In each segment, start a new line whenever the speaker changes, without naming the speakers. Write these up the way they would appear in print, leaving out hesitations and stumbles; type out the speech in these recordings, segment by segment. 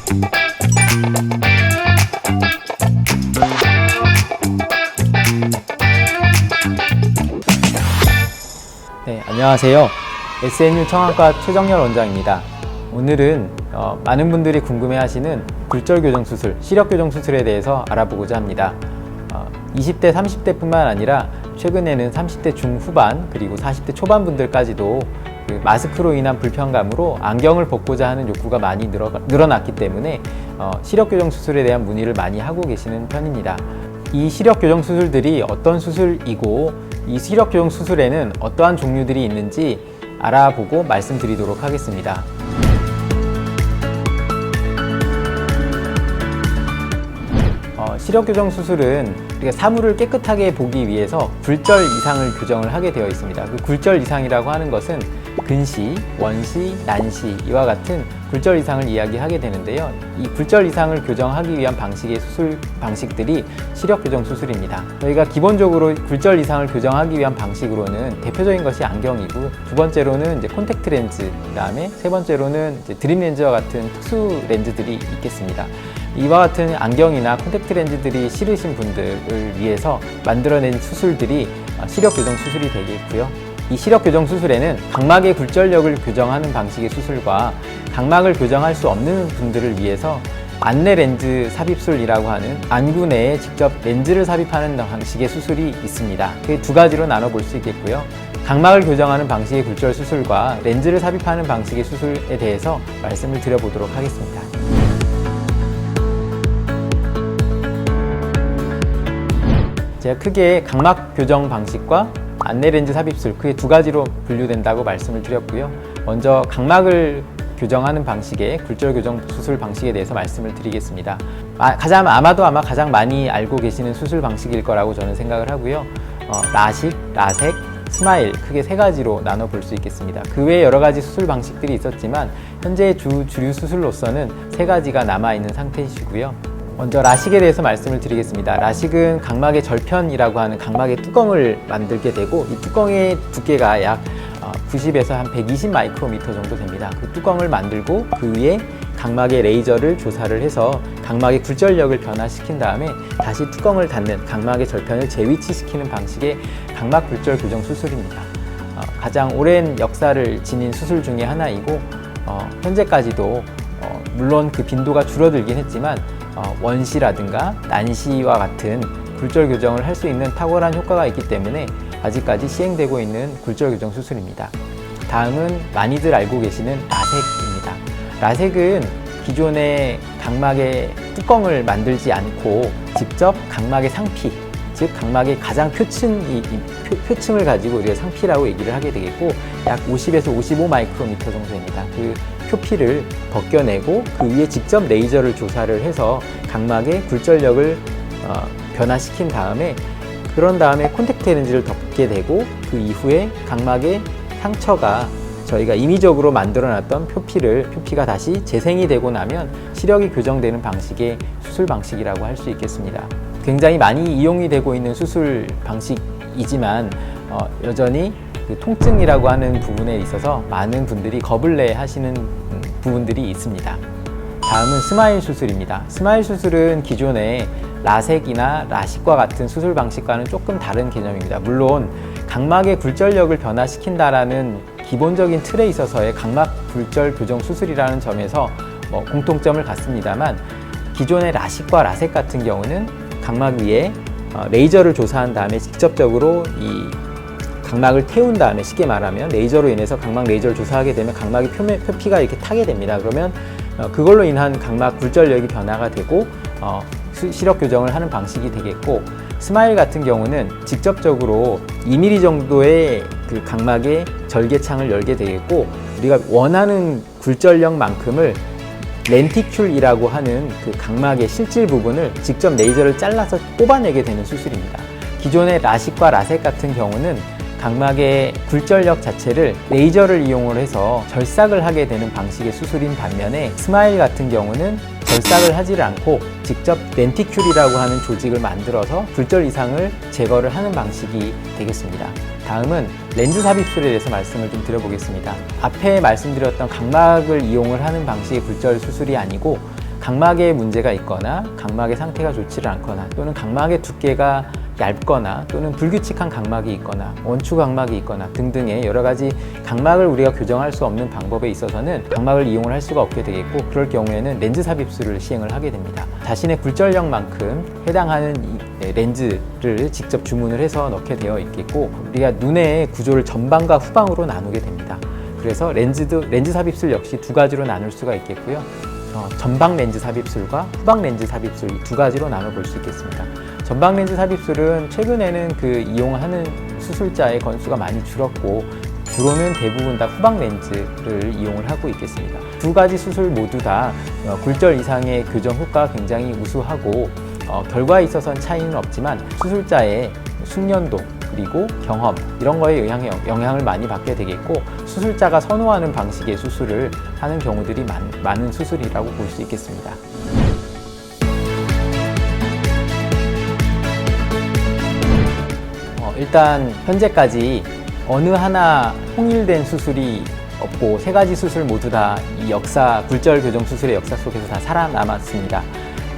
네, 안녕하세요. SNU 청안과 최정열 원장입니다. 오늘은 많은 분들이 궁금해하시는 굴절교정 수술, 시력교정 수술에 대해서 알아보고자 합니다. 20대, 30대 뿐만 아니라 최근에는 30대 중후반 그리고 40대 초반 분들까지도 그 마스크로 인한 불편감으로 안경을 벗고자 하는 욕구가 많이 늘어났기 때문에 시력교정 수술에 대한 문의를 많이 하고 계시는 편입니다. 이 시력교정 수술들이 어떤 수술이고 이 시력교정 수술에는 어떠한 종류들이 있는지 알아보고 말씀드리도록 하겠습니다. 시력교정 수술은 우리가 사물을 깨끗하게 보기 위해서 굴절 이상을 교정을 하게 되어 있습니다. 그 굴절 이상이라고 하는 것은 근시, 원시, 난시 이와 같은 굴절 이상을 이야기하게 되는데요. 이 굴절 이상을 교정하기 위한 방식의 수술 방식들이 시력교정 수술입니다. 저희가 기본적으로 굴절 이상을 교정하기 위한 방식으로는 대표적인 것이 안경이고, 두 번째로는 이제 콘택트 렌즈, 그다음에 세 번째로는 이제 드림 렌즈와 같은 특수 렌즈들이 있겠습니다. 이와 같은 안경이나 콘택트 렌즈들이 싫으신 분들을 위해서 만들어낸 수술들이 시력교정 수술이 되겠고요. 이 시력교정 수술에는 각막의 굴절력을 교정하는 방식의 수술과 각막을 교정할 수 없는 분들을 위해서 안내 렌즈 삽입술이라고 하는 안구 내에 직접 렌즈를 삽입하는 방식의 수술이 있습니다. 그 두 가지로 나눠볼 수 있겠고요. 각막을 교정하는 방식의 굴절 수술과 렌즈를 삽입하는 방식의 수술에 대해서 말씀을 드려보도록 하겠습니다. 제가 크게 각막 교정 방식과 안내 렌즈 삽입술, 크게 두 가지로 분류된다고 말씀을 드렸고요. 먼저 각막을 교정하는 방식의 굴절 교정 수술 방식에 대해서 말씀을 드리겠습니다. 아마도 가장 많이 알고 계시는 수술 방식일 거라고 저는 생각을 하고요. 라식, 라섹, 스마일, 크게 세 가지로 나눠볼 수 있겠습니다. 그 외에 여러 가지 수술 방식들이 있었지만 현재 주류 수술로서는 세 가지가 남아있는 상태이시고요. 먼저 라식에 대해서 말씀을 드리겠습니다. 라식은 각막의 절편이라고 하는 각막의 뚜껑을 만들게 되고, 이 뚜껑의 두께가 약 90에서 한 120 마이크로미터 정도 됩니다. 그 뚜껑을 만들고 그 위에 각막의 레이저를 조사를 해서 각막의 굴절력을 변화시킨 다음에 다시 뚜껑을 닫는, 각막의 절편을 재위치시키는 방식의 각막 굴절 교정 수술입니다. 가장 오랜 역사를 지닌 수술 중에 하나이고, 현재까지도 물론 그 빈도가 줄어들긴 했지만 원시라든가 난시와 같은 굴절 교정을 할 수 있는 탁월한 효과가 있기 때문에 아직까지 시행되고 있는 굴절 교정 수술입니다. 다음은 많이들 알고 계시는 라섹입니다. 라섹은 기존의 각막의 뚜껑을 만들지 않고 직접 각막의 상피, 즉 각막의 가장 표층을 가지고 우리가 상피라고 얘기를 하게 되겠고, 약 50에서 55 마이크로미터 정도 됩니다. 그 표피를 벗겨내고 그 위에 직접 레이저를 조사를 해서 각막의 굴절력을 변화시킨 다음에, 그런 다음에 콘택트 렌즈를 덮게 되고, 그 이후에 각막의 상처가 저희가 임의적으로 만들어놨던 표피가 다시 재생이 되고 나면 시력이 교정되는 방식의 수술 방식이라고 할 수 있겠습니다. 굉장히 많이 이용이 되고 있는 수술 방식이지만 여전히 그 통증이라고 하는 부분에 있어서 많은 분들이 겁을 내 하시는 부분들이 있습니다. 다음은 스마일 수술입니다. 스마일 수술은 기존의 라섹이나 라식과 같은 수술 방식과는 조금 다른 개념입니다. 물론 각막의 굴절력을 변화시킨다라는 기본적인 틀에 있어서의 각막 굴절 교정 수술이라는 점에서 공통점을 갖습니다만, 기존의 라식과 라섹 같은 경우는 각막 위에 레이저를 조사한 다음에 직접적으로 이 각막을 태운 다음에, 쉽게 말하면 레이저로 인해서 각막 레이저를 조사하게 되면 각막의 표피가 이렇게 타게 됩니다. 그러면 그걸로 인한 각막 굴절력이 변화가 되고 시력 교정을 하는 방식이 되겠고, 스마일 같은 경우는 직접적으로 2mm 정도의 그 각막의 절개창을 열게 되겠고, 우리가 원하는 굴절력만큼을 렌티큘이라고 하는 그 각막의 실질 부분을 직접 레이저를 잘라서 뽑아내게 되는 수술입니다. 기존의 라식과 라섹 같은 경우는 각막의 굴절력 자체를 레이저를 이용을 해서 절삭을 하게 되는 방식의 수술인 반면에, 스마일 같은 경우는 절삭을 하지를 않고 직접 렌티큘이라고 하는 조직을 만들어서 굴절 이상을 제거를 하는 방식이 되겠습니다. 다음은 렌즈 삽입술에 대해서 말씀을 좀 드려보겠습니다. 앞에 말씀드렸던 각막을 이용을 하는 방식의 굴절 수술이 아니고 각막에 문제가 있거나 각막의 상태가 좋지를 않거나 또는 각막의 두께가 얇거나 또는 불규칙한 각막이 있거나 원추 각막이 있거나 등등의 여러 가지 각막을 우리가 교정할 수 없는 방법에 있어서는 각막을 이용을 할 수가 없게 되겠고, 그럴 경우에는 렌즈 삽입술을 시행을 하게 됩니다. 자신의 굴절력만큼 해당하는 이 렌즈를 직접 주문을 해서 넣게 되어 있겠고, 우리가 눈의 구조를 전방과 후방으로 나누게 됩니다. 그래서 렌즈 삽입술 역시 두 가지로 나눌 수가 있겠고요. 전방 렌즈 삽입술과 후방 렌즈 삽입술 이 두 가지로 나눠볼 수 있겠습니다. 전방 렌즈 삽입술은 최근에는 이용하는 수술자의 건수가 많이 줄었고, 주로는 대부분 다 후방 렌즈를 이용을 하고 있겠습니다. 두 가지 수술 모두 다 굴절 이상의 교정 효과가 굉장히 우수하고, 결과에 있어서는 차이는 없지만 수술자의 숙련도 그리고 경험 이런 거에 영향을 많이 받게 되겠고, 수술자가 선호하는 방식의 수술을 하는 경우들이 많은 수술이라고 볼 수 있겠습니다. 일단 현재까지 어느 하나 통일된 수술이 없고, 세 가지 수술 모두 다 이 굴절 교정 수술의 역사 속에서 다 살아남았습니다.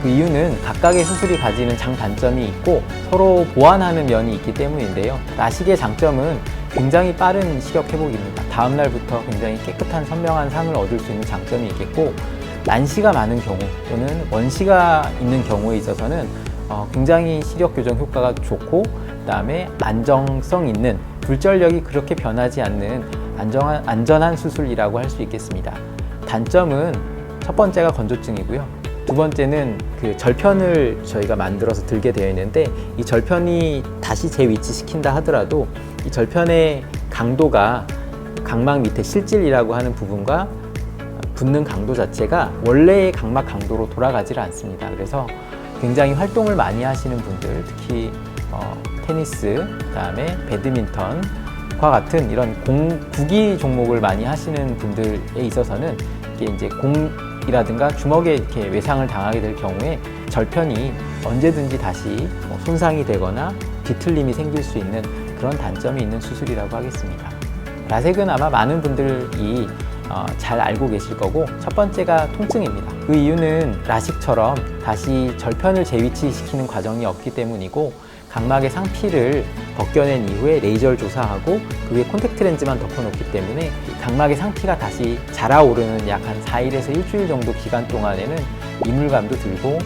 그 이유는 각각의 수술이 가지는 장단점이 있고 서로 보완하는 면이 있기 때문인데요. 라식의 장점은 굉장히 빠른 시력 회복입니다. 다음 날부터 굉장히 깨끗한 선명한 상을 얻을 수 있는 장점이 있겠고, 난시가 많은 경우 또는 원시가 있는 경우에 있어서는 굉장히 시력 교정 효과가 좋고, 그다음에 안정성 있는, 굴절력이 그렇게 변하지 않는 안전한 수술이라고 할 수 있겠습니다. 단점은 첫 번째가 건조증이고요. 두 번째는 절편을 저희가 만들어서 들게 되어 있는데, 이 절편이 다시 재위치시킨다 하더라도 이 절편의 강도가 각막 밑에 실질이라고 하는 부분과 붙는 강도 자체가 원래의 각막 강도로 돌아가지를 않습니다. 그래서 굉장히 활동을 많이 하시는 분들, 특히 테니스, 그다음에 배드민턴과 같은 이런 구기 종목을 많이 하시는 분들에 있어서는 이게 이제 이라든가 주먹에 이렇게 외상을 당하게 될 경우에 절편이 언제든지 다시 손상이 되거나 뒤틀림이 생길 수 있는 그런 단점이 있는 수술이라고 하겠습니다. 라섹은 아마 많은 분들이 잘 알고 계실 거고, 첫 번째가 통증입니다. 그 이유는 라식처럼 다시 절편을 재위치시키는 과정이 없기 때문이고, 각막의 상피를 벗겨낸 이후에 레이저를 조사하고 그 위에 콘택트 렌즈만 덮어놓기 때문에 각막의 상피가 다시 자라오르는 약 한 4일에서 일주일 정도 기간 동안에는 이물감도 들고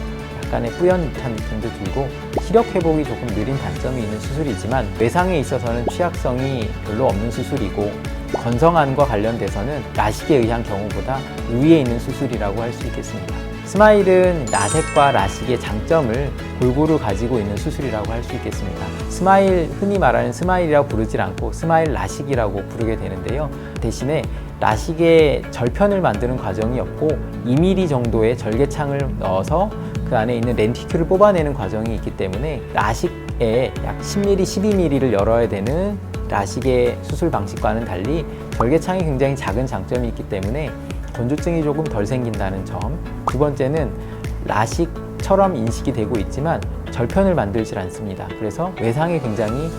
약간의 뿌연 듯한 느낌도 들고 시력 회복이 조금 느린 단점이 있는 수술이지만, 외상에 있어서는 취약성이 별로 없는 수술이고, 건성안과 관련돼서는 라식에 의한 경우보다 우위에 있는 수술이라고 할 수 있겠습니다. 스마일은 라섹과 라식의 장점을 골고루 가지고 있는 수술이라고 할 수 있겠습니다. 스마일, 흔히 말하는 스마일이라고 부르질 않고 스마일 라식이라고 부르게 되는데요. 대신에 라식의 절편을 만드는 과정이 없고 2mm 정도의 절개창을 넣어서 그 안에 있는 렌티큘을 뽑아내는 과정이 있기 때문에 라식에 약 10mm, 12mm를 열어야 되는 라식의 수술 방식과는 달리 절개창이 굉장히 작은 장점이 있기 때문에 건조증이 조금 덜 생긴다는 점. 두 번째는 라식처럼 인식이 되고 있지만 절편을 만들질 않습니다. 그래서 외상에 굉장히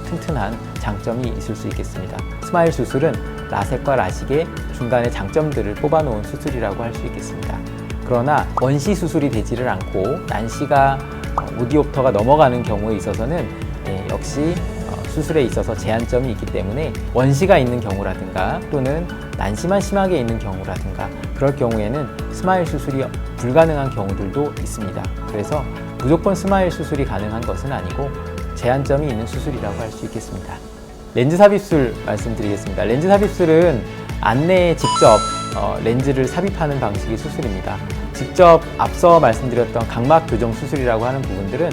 튼튼한 장점이 있을 수 있겠습니다. 스마일 수술은 라섹과 라식의 중간의 장점들을 뽑아놓은 수술이라고 할 수 있겠습니다. 그러나 원시 수술이 되지를 않고 난시가 오디옵터가 넘어가는 경우에 있어서는 역시 수술에 있어서 제한점이 있기 때문에 원시가 있는 경우라든가 또는 난시만 심하게 있는 경우라든가 그럴 경우에는 스마일 수술이 불가능한 경우들도 있습니다. 그래서 무조건 스마일 수술이 가능한 것은 아니고 제한점이 있는 수술이라고 할 수 있겠습니다. 렌즈 삽입술 말씀드리겠습니다. 렌즈 삽입술은 안내에 직접 렌즈를 삽입하는 방식의 수술입니다. 직접 앞서 말씀드렸던 각막 교정 수술이라고 하는 부분들은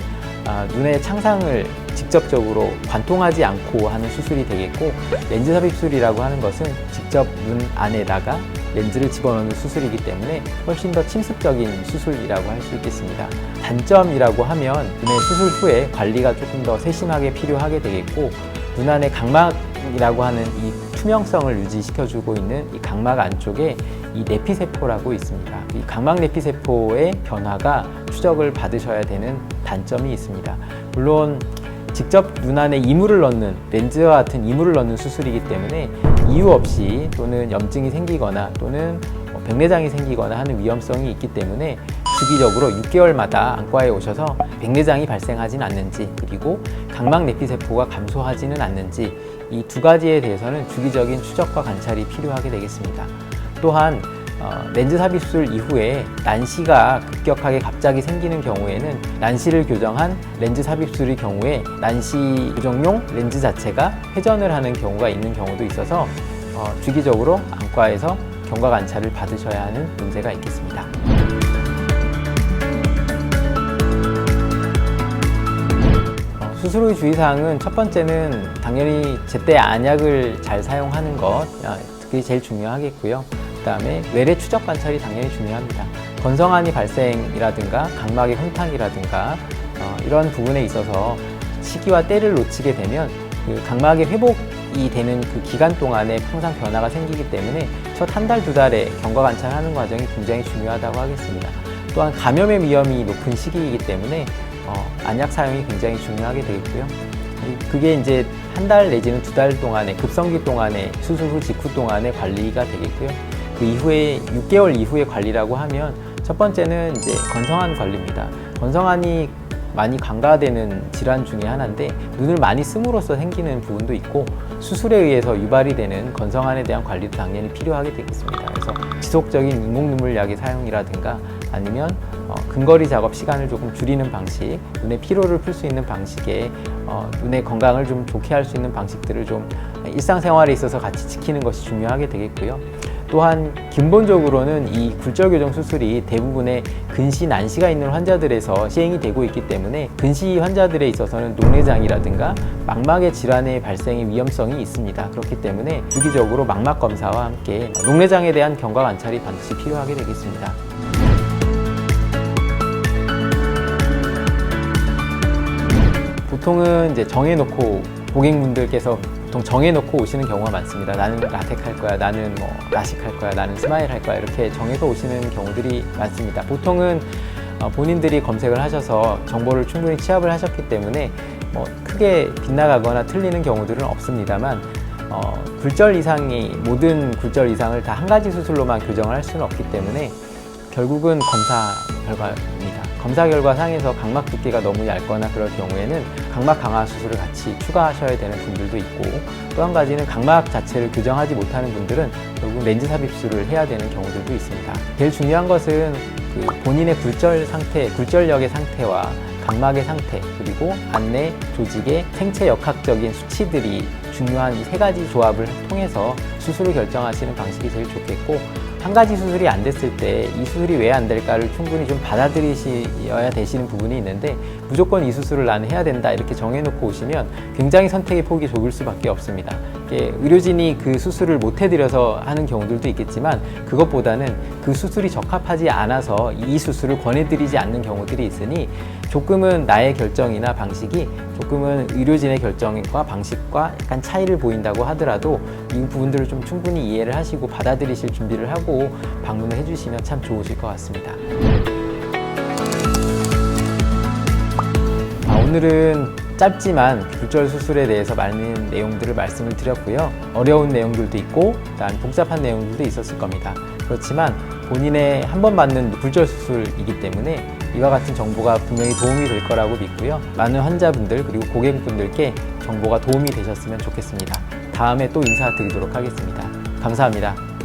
눈의 창상을 직접적으로 관통하지 않고 하는 수술이 되겠고, 렌즈 삽입술이라고 하는 것은 직접 눈 안에다가 렌즈를 집어넣는 수술이기 때문에 훨씬 더 침습적인 수술이라고 할 수 있겠습니다. 단점이라고 하면 눈의 수술 후에 관리가 조금 더 세심하게 필요하게 되겠고, 눈 안의 각막이라고 하는 이 투명성을 유지시켜주고 있는 이 각막 안쪽에 이 내피세포라고 있습니다. 이 각막 내피세포의 변화가 추적을 받으셔야 되는 단점이 있습니다. 물론 직접 눈 안에 이물을 넣는, 렌즈와 같은 이물을 넣는 수술이기 때문에 이유 없이 또는 염증이 생기거나 또는 백내장이 생기거나 하는 위험성이 있기 때문에 주기적으로 6개월마다 안과에 오셔서 백내장이 발생하진 않는지, 그리고 각막 내피세포가 감소하지는 않는지, 이 두 가지에 대해서는 주기적인 추적과 관찰이 필요하게 되겠습니다. 또한 렌즈 삽입술 이후에 난시가 급격하게 갑자기 생기는 경우에는 난시를 교정한 렌즈 삽입술의 경우에 난시 교정용 렌즈 자체가 회전을 하는 경우가 있는 경우도 있어서 주기적으로 안과에서 경과 관찰을 받으셔야 하는 문제가 있겠습니다. 수술 후 주의사항은 첫 번째는 당연히 제때 안약을 잘 사용하는 것, 그게 제일 중요하겠고요. 그 다음에 외래 추적 관찰이 당연히 중요합니다. 건성안이 발생이라든가 각막의 혼탁이라든가 이런 부분에 있어서 시기와 때를 놓치게 되면 그 각막의 회복이 되는 그 기간 동안에 항상 변화가 생기기 때문에 첫 한 달, 두 달에 경과 관찰하는 과정이 굉장히 중요하다고 하겠습니다. 또한 감염의 위험이 높은 시기이기 때문에 안약 사용이 굉장히 중요하게 되겠고요. 그게 이제 한 달 내지는 두 달 동안의 급성기 동안의 수술 후 직후 동안의 관리가 되겠고요. 그 이후에 6개월 이후의 관리라고 하면 첫 번째는 이제 건성안 관리입니다. 건성안이 많이 간과되는 질환 중에 하나인데 눈을 많이 씀으로써 생기는 부분도 있고 수술에 의해서 유발이 되는 건성안에 대한 관리도 당연히 필요하게 되겠습니다. 그래서 지속적인 인공눈물약의 사용이라든가 아니면 근거리 작업 시간을 조금 줄이는 방식, 눈의 피로를 풀 수 있는 방식에 눈의 건강을 좀 좋게 할 수 있는 방식들을 좀 일상생활에 있어서 같이 지키는 것이 중요하게 되겠고요. 또한 근본적으로는 이 굴절교정 수술이 대부분의 근시, 난시가 있는 환자들에서 시행이 되고 있기 때문에 근시 환자들에 있어서는 녹내장이라든가 망막의 질환의 발생의 위험성이 있습니다. 그렇기 때문에 주기적으로 망막 검사와 함께 녹내장에 대한 경과 관찰이 반드시 필요하게 되겠습니다. 보통은 이제 정해놓고 고객분들께서 보통 정해놓고 오시는 경우가 많습니다. 나는 라텍 할 거야, 나는 뭐 라식 할 거야, 나는 스마일 할 거야 이렇게 정해서 오시는 경우들이 많습니다. 보통은 본인들이 검색을 하셔서 정보를 충분히 취합을 하셨기 때문에 뭐 크게 빗나가거나 틀리는 경우들은 없습니다만 굴절 이상이 모든 굴절 이상을 다 한 가지 수술로만 교정을 할 수는 없기 때문에 결국은 검사 결과입니다. 검사 결과 상에서 각막 두께가 너무 얇거나 그럴 경우에는 각막 강화 수술을 같이 추가하셔야 되는 분들도 있고 또 한 가지는 각막 자체를 교정하지 못하는 분들은 결국 렌즈 삽입술을 해야 되는 경우들도 있습니다. 제일 중요한 것은 그 본인의 굴절 상태, 굴절력의 상태와 각막의 상태 그리고 안내 조직의 생체 역학적인 수치들이 중요한 이 세 가지 조합을 통해서 수술을 결정하시는 방식이 제일 좋겠고 한 가지 수술이 안 됐을 때 이 수술이 왜 안 될까를 충분히 좀 받아들이셔야 되시는 부분이 있는데 무조건 이 수술을 나는 해야 된다 이렇게 정해놓고 오시면 굉장히 선택의 폭이 좁을 수밖에 없습니다. 의료진이 그 수술을 못 해드려서 하는 경우들도 있겠지만 그것보다는 그 수술이 적합하지 않아서 이 수술을 권해드리지 않는 경우들이 있으니 조금은 나의 결정이나 방식이 조금은 의료진의 결정과 방식과 약간 차이를 보인다고 하더라도 이 부분들을 좀 충분히 이해를 하시고 받아들이실 준비를 하고 방문을 해주시면 참 좋으실 것 같습니다. 오늘은 짧지만 굴절 수술에 대해서 많은 내용들을 말씀을 드렸고요. 어려운 내용들도 있고 복잡한 내용들도 있었을 겁니다. 그렇지만 본인의 한 번 받는 굴절 수술이기 때문에 이와 같은 정보가 분명히 도움이 될 거라고 믿고요. 많은 환자분들 그리고 고객분들께 정보가 도움이 되셨으면 좋겠습니다. 다음에 또 인사드리도록 하겠습니다. 감사합니다.